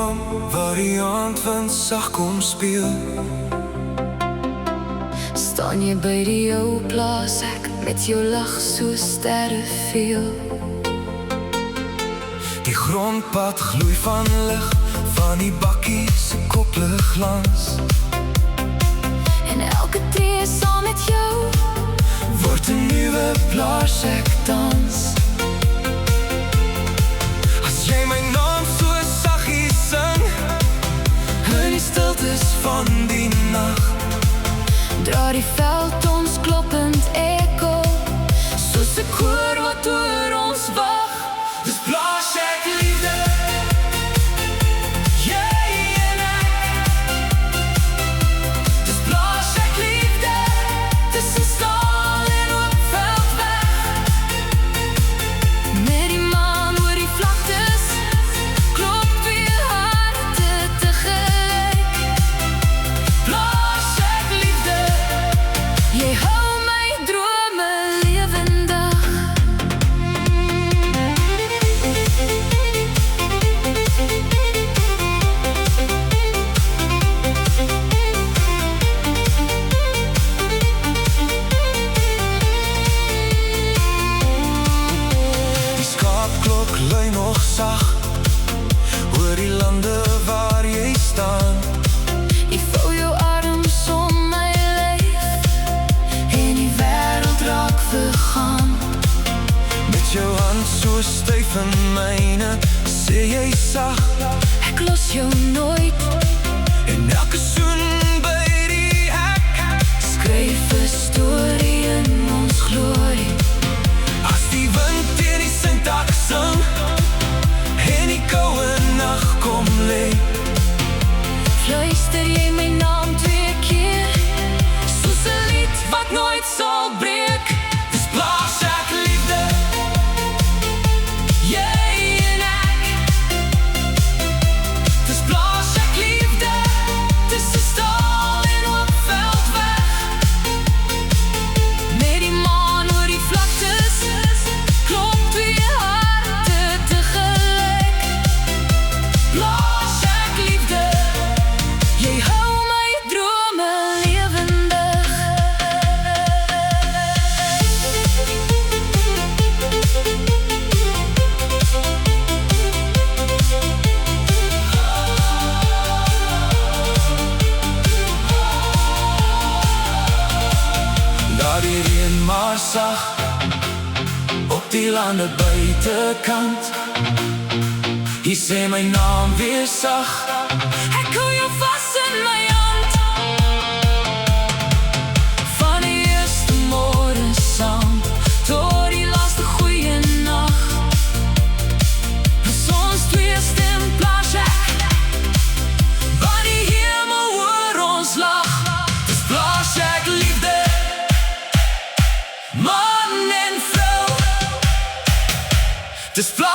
boom waar die aandwind sag kom speel. Staan jy by die ou plaas, ek met jou lag so sterre veel. Die grondpad gloei van lig, van die bakkie se koplig glans. En elke tree saam met jou word 'n nuwe plaas ek dans. As jy my naam so saggies sing in die stiltes van die nag, dra die veld ons kloppend eko, soos 'n koor wat oor ons wag. dis plaas ek liefde, jy en ek. Dis plaas ek liefde, tussen stal en oop veldweg. Met die maan oor die vlaktes, klop twee harte tegelijk. Plaas ek liefde, jy hou my drome lewendig. Die skaapklok lui nog sag oor die lande waar jy staan. Ek vou jou arms om my lyf en die wêreld raak vergaan. Met jou hand so styf in myne, sê jy sag, Ek los jou nooit, en elke soen by die hek skryf 'n storie in ons glorie. as die wind teen die sintak sing en die koue nag kom lê. Fluister jy my naam twee keer, soos 'n lied wat nooit sal breek. dis plaas ek liefde, Jy en ek. Dis plaas ek liefde, tussen stal en oop veldweg. Met die maan oor die vlaktes, klop twee harte tegelijk. Plaas ek liefde, jy hou my drome lewendig. daar die reën maar sag op die lande buitekant. Hier sê my naam weer sag, Ek hou jou vas in my hand. Van die eerste môre saam tot die laaste goeie nag. Is ons twee stem plaas ek, waar die hemel oor ons lag. dis plaas ek liefde, Man en vrou, dis plaas